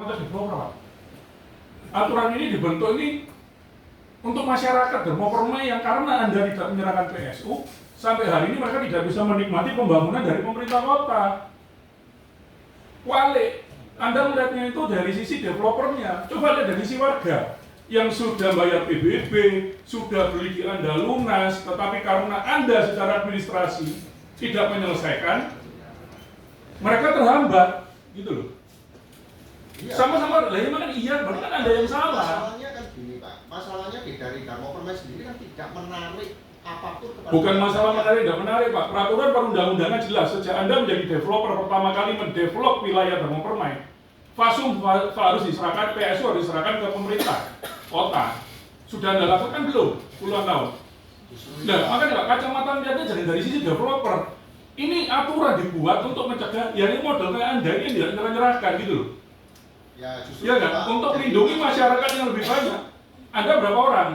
atau developer, Pak. Aturan ini dibentuk ini untuk masyarakat Darmo-Permai yang karena Anda tidak menyerahkan PSU, sampai hari ini mereka tidak bisa menikmati pembangunan dari pemerintah kota. Wale, Anda melihatnya itu dari sisi developernya, coba lihat dari sisi warga yang sudah bayar PBB, sudah beli di Anda lunas, tetapi karena Anda secara administrasi tidak menyelesaikan, mereka terhambat, gitu loh. Iya. Sama-sama, lah ini kan iya, berarti kan Anda yang salah. Masalahnya kan gini Pak, masalahnya dari Darmo-Permai sendiri kan tidak menarik apapun kepada Bukan masalah menarik, tidak menarik Pak. Peraturan perundang-undangan jelas, sejak Anda menjadi developer pertama kali mendevelop wilayah Darmo-Permai, FASUM harus diserahkan, PSU harus diserahkan ke pemerintah kota. Sudah Anda lakukan belum? Puluhan tahun. Nah, makanya Pak, kacamata lihatnya jadi dari sisi developer. Ini aturan dibuat untuk mencegah, ya ini model kayak Anda ini tidak nyerah-nyerahkan gitu loh. Ya justru Ya kan? Untuk melindungi masyarakat yang lebih banyak. Anda berapa orang?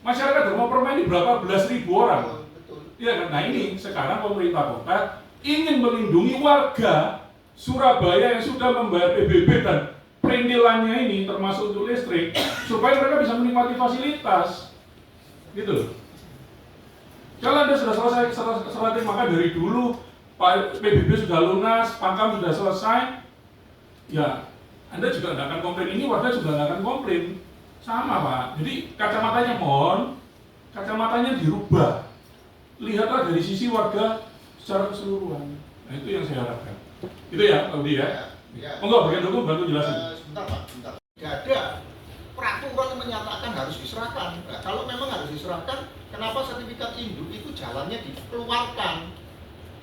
Masyarakat Darmo-Permai ini berapa belas ribu orang? Betul. Iya kan? Nah ini sekarang pemerintah kota ingin melindungi warga Surabaya yang sudah membayar PBB dan perintilannya ini termasuk untuk listrik supaya mereka bisa menikmati fasilitas. Gitu loh. Kalau Anda sudah selesai serah terima dari dulu, Pak PBB sudah lunas, Pangkam sudah selesai, ya Anda juga tidak akan komplain, ini warga juga tidak akan komplain. Sama Pak, jadi kacamatanya mohon, kacamatanya dirubah. Lihatlah dari sisi warga secara keseluruhan. Nah itu yang saya harapkan. Itu ya, Pak Budi ya? Ya. Enggak, bagian hukum bantu jelasin. Sebentar Pak, sebentar. Tidak ada peraturan yang menyatakan harus diserahkan. Nah, kalau memang harus diserahkan, kenapa sertifikat induk itu jalannya dikeluarkan?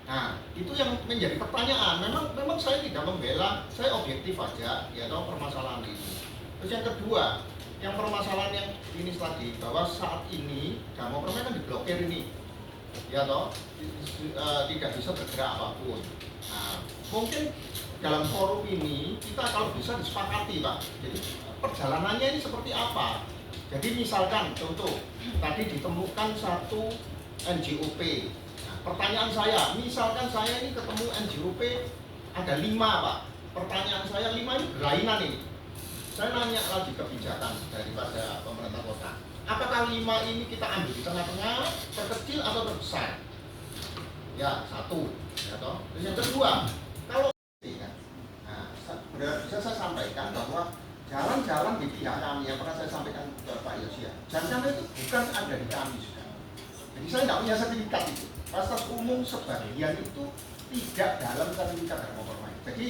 Nah, itu yang menjadi pertanyaan. Memang saya tidak membela, saya objektif aja, ya tahu permasalahan ini. Terus yang kedua, yang permasalahan yang ini tadi bahwa saat ini Darmo-Permai kan diblokir ini, ya toh, tidak bisa bergerak apapun. Nah, mungkin dalam forum ini kita kalau bisa disepakati Pak. Jadi perjalanannya ini seperti apa? Jadi misalkan contoh tadi ditemukan satu NJOP. Pertanyaan saya, misalkan saya ini ketemu NJOP ada 5 Pak. Pertanyaan saya 5 ini berlainan ini. Saya nanya lagi kebijakan daripada pemerintah kota. Apakah 5 ini kita ambil di tengah-tengah, terkecil atau terbesar? Ya, satu. Ya toh. Terus yang kedua, kalau bisa saya sampaikan bahwa jalan-jalan di pihak kami yang pernah saya sampaikan ke Pak Yosia, jalan-jalan itu bukan ada di kami sudah. Jadi saya tidak punya sertifikat itu. Fasilitas umum sebagian itu tidak dalam sertifikat Darmo-Permai. Jadi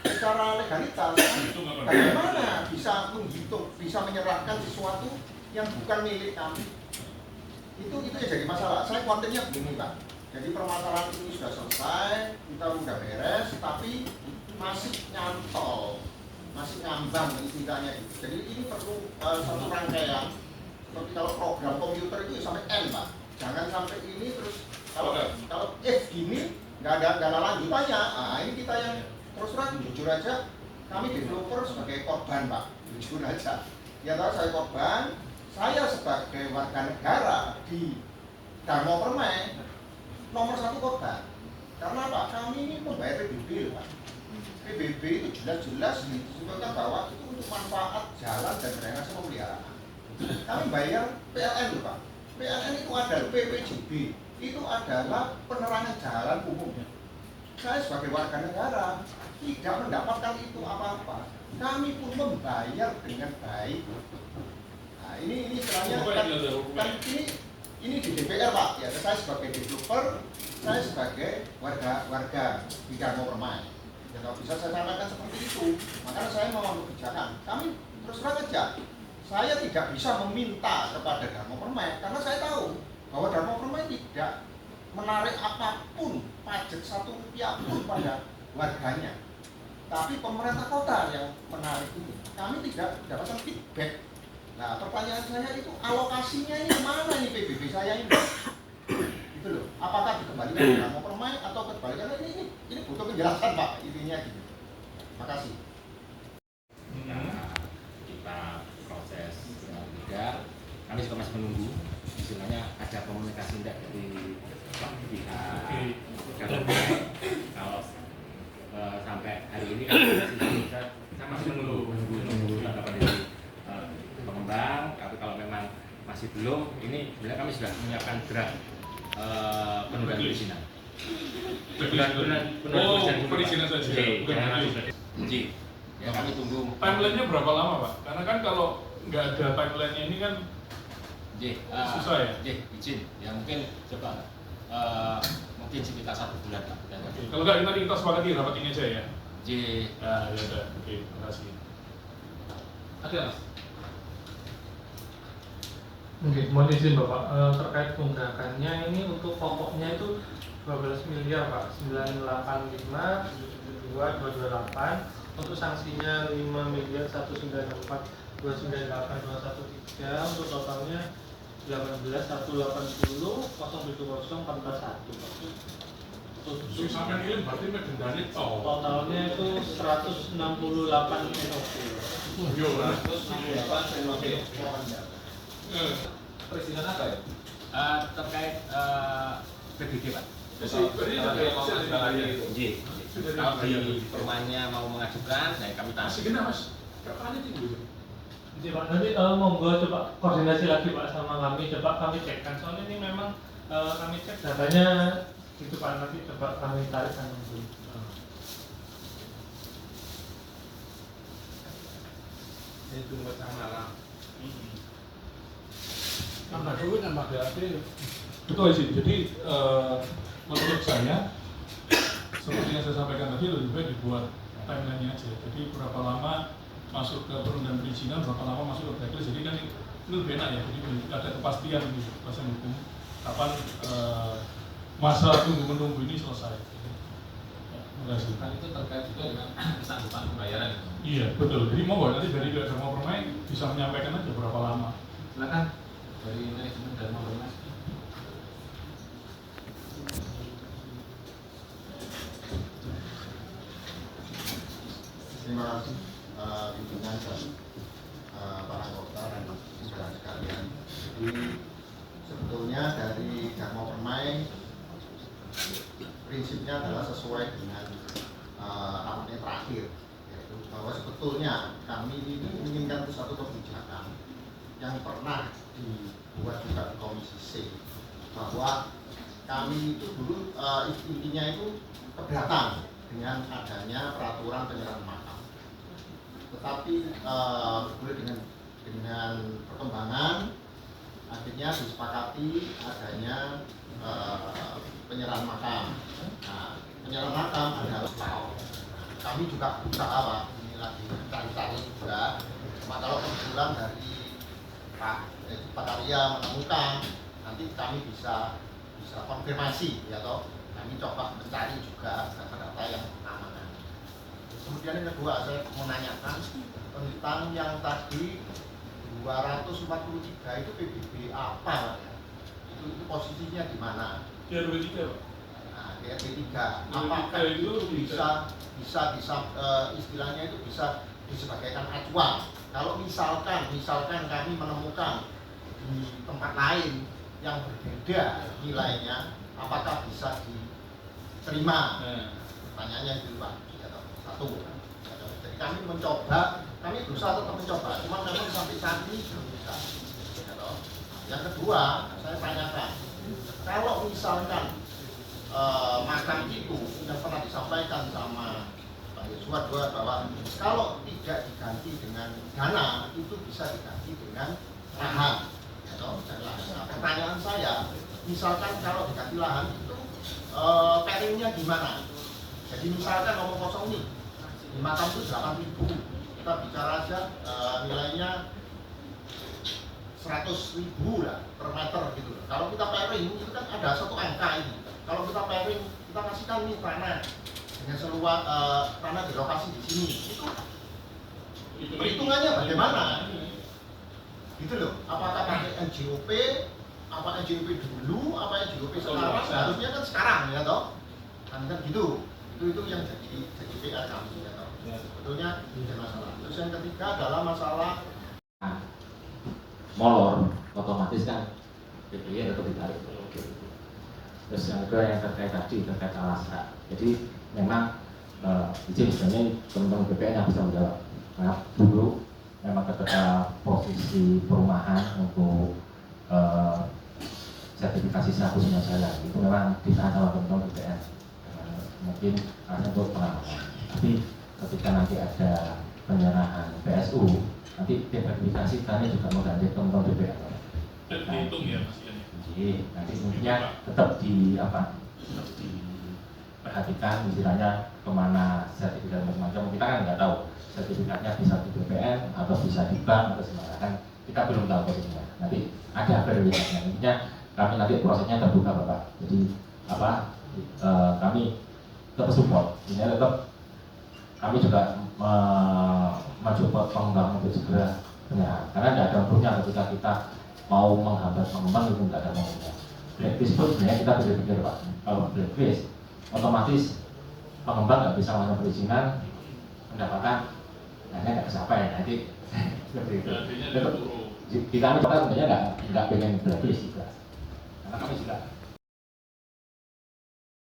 secara legalitas bagaimana bisa menghitung, bisa menyerahkan sesuatu yang bukan milik kami? Itu yang jadi masalah. Saya kontennya begini Pak. Jadi permasalahan ini sudah selesai, kita sudah beres, tapi masih nyantol, masih ngambang istilahnya. Jadi ini perlu satu rangkaian. Seperti kalau program komputer itu sampai N Pak. Jangan sampai ini terus kalau if gini nggak ada lanjutannya. Nah ini kita yang terus terang jujur aja, kami developer sebagai korban Pak, jujur aja. Ya tahu saya korban, saya sebagai warga negara di Darmo-Permai nomor 1 korban. Karena apa? Kami ini membayar PBB Pak. PBB itu jelas-jelas disebutkan bahwa itu untuk manfaat jalan dan drainase pemeliharaan. Kami bayar PLN Pak. PLN itu adalah PPJB, itu adalah penerangan jalan umum. Saya sebagai warga negara tidak mendapatkan itu apa-apa. Kami pun membayar dengan baik. Nah ini istilahnya kan ini di DPR Pak. Ya saya sebagai developer, saya sebagai warga di Darmo-Permai. Ya kalau bisa saya sampaikan seperti itu. Makanya saya mau kebijakan. Kami terus terang aja. Saya tidak bisa meminta kepada Darmo-Permai karena saya tahu bahwa Darmo-Permai tidak menarik apapun pajak 1 rupiah pun pada warganya. Tapi pemerintah kota yang menarik itu. Kami tidak mendapatkan feedback. Nah, pertanyaan saya itu alokasinya ini kemana nih PBB saya ini? Gitu loh. Apakah dikembalikan ke Darmo-Permai atau kembalikan ini butuh penjelasan Pak intinya gitu. Makasih. Kami juga masih menunggu, istilahnya ada komunikasi tidak dari pihak Darmo-Permai. Kalau sampai hari ini kan saya masih menunggu belum, ini sebenarnya kami sudah menyiapkan draft penundaan perizinan. Penundaan perizinan saja. Jadi, ya kami tunggu. Timelinenya berapa lama, Pak? Karena kan kalau nggak ada timelinenya ini kan susah ya. Izin, ya mungkin coba mungkin sekitar 1 bulan Pak. Kalau nggak nanti kita sepakati rapat ini aja ya. Ya udah. Oke, terima kasih. Ada Mas? Oke, mohon izin Bapak, terkait tunggakannya ini untuk pokoknya itu 12 miliar Pak, 985 2228, untuk sanksinya 5 miliar 194 298 213, untuk totalnya 18 180 070 441. Sampai ini berarti dendanya Totalnya itu 168 NOP. Yo, 168 NOP. Perizinan apa ya? Terkait PBB Pak. Kalau di perumahannya mau mengajukan, ya kami tahu. Masih kena Mas. Kapan itu? Jadi Pak, nanti monggo coba koordinasi lagi Pak sama kami, coba kami cekkan. Soalnya ini memang kami cek datanya gitu Pak, nanti coba kami tarik kan dulu. Ini tunggu sama Nambah duit, nambah BAT. Betul sih. Jadi menurut saya seperti yang saya sampaikan tadi lebih baik dibuat timeline-nya aja. Jadi berapa lama masuk ke penundaan perizinan, berapa lama masuk ke blacklist. Jadi kan ini lebih enak ya. Jadi ada kepastian di kepastian hukum kapan masa tunggu-menunggu ini selesai. Terima kasih. Kan itu terkait juga dengan kesanggupan pembayaran. Iya betul. Jadi mau nanti dari Dharma Permai bisa menyampaikan aja berapa lama. Silakan dari manajemen Dharma Permai. Terima kasih pimpinan dan para anggota dan saudara sekalian. Jadi sebetulnya dari Dharma Permai prinsipnya adalah sesuai dengan rapat yang terakhir, yaitu bahwa sebetulnya kami ini menginginkan satu kebijakan yang pernah dibuat juga di Komisi C, bahwa kami itu dulu intinya itu keberatan dengan adanya peraturan penyerahan makam. Tetapi dengan perkembangan akhirnya disepakati adanya penyerahan makam. Nah, penyerahan makam adalah kami juga berusaha Pak, ini lagi cari-cari juga. Cuma kalau kebetulan dari Pak Karya menemukan, nanti kami bisa konfirmasi ya toh. Kami coba mencari juga data-data yang aman. Kemudian yang kedua saya menanyakan tentang yang tadi 243 itu PBB apa? Itu posisinya di mana? DRW 3 Pak. Nah, DRW 3 apakah itu bisa istilahnya itu bisa disebagaikan acuan? Kalau misalkan kami menemukan di tempat lain yang berbeda nilainya, apakah bisa diterima? Pertanyaannya itu Pak. Satu. Jadi kami berusaha tetap mencoba, cuma memang sampai saat ini belum bisa. Yang kedua, saya tanyakan, kalau misalkan makam itu yang pernah disampaikan sama Pak Yosua bahwa kalau tidak diganti dengan dana itu bisa diganti dengan lahan. Nah, pertanyaan saya, misalkan kalau diganti lahan itu pairingnya gimana? Jadi misalkan ngomong kosong nih, di makam itu 8.000, kita bicara aja nilainya 100.000 lah per meter gitu. Kalau kita pairing itu kan ada satu angka ini. Kalau kita pairing, kita kasihkan nih tanah dengan seluas tanah di lokasi di sini. Itu perhitungannya bagaimana? Gitu loh. Apakah pakai NJOP? Apa NJOP dulu? Apa NJOP sekarang? Harusnya kan sekarang ya toh. Kan gitu. Itu yang jadi PR kami ya toh. Sebetulnya tidak masalah. Terus yang ketiga adalah masalah molor, otomatis kan PBB tetap ditarik. Terus yang kedua yang terkait tadi terkait alasan. Jadi memang izin sebenarnya teman-teman BPN yang bisa menjawab. Karena dulu memang ketika posisi perumahan untuk sertifikasi 100-nya jalan itu memang ditahan sama teman-teman BPN mungkin untuk pengamanan. Tapi ketika nanti ada penyerahan PSU, nanti verifikasi kami juga menggandeng teman-teman BPN. Dan dihitung ya Mas Ian. Jadi nanti intinya tetap tetap diperhatikan istilahnya kemana sertifikat macam-macam. Kita kan nggak tahu sertifikatnya bisa di BPN atau bisa di bank atau semacamnya, kan kita belum tahu posisinya. Nanti ada verifikasinya. Intinya kami nanti prosesnya terbuka Bapak. Jadi kami tetap support. Ini tetap kami juga mencoba pengembang untuk segera penyerahan. Karena tidak ada untungnya ketika kita mau menghambat pengembang itu tidak ada untungnya. Blacklist pun sebenarnya kita berpikir Pak, kalau blacklist otomatis pengembang nggak bisa melakukan perizinan, pendapatan akhirnya nggak kecapai. Nanti seperti itu. Tetap kita sebenarnya nggak pengen blacklist juga. Karena kami juga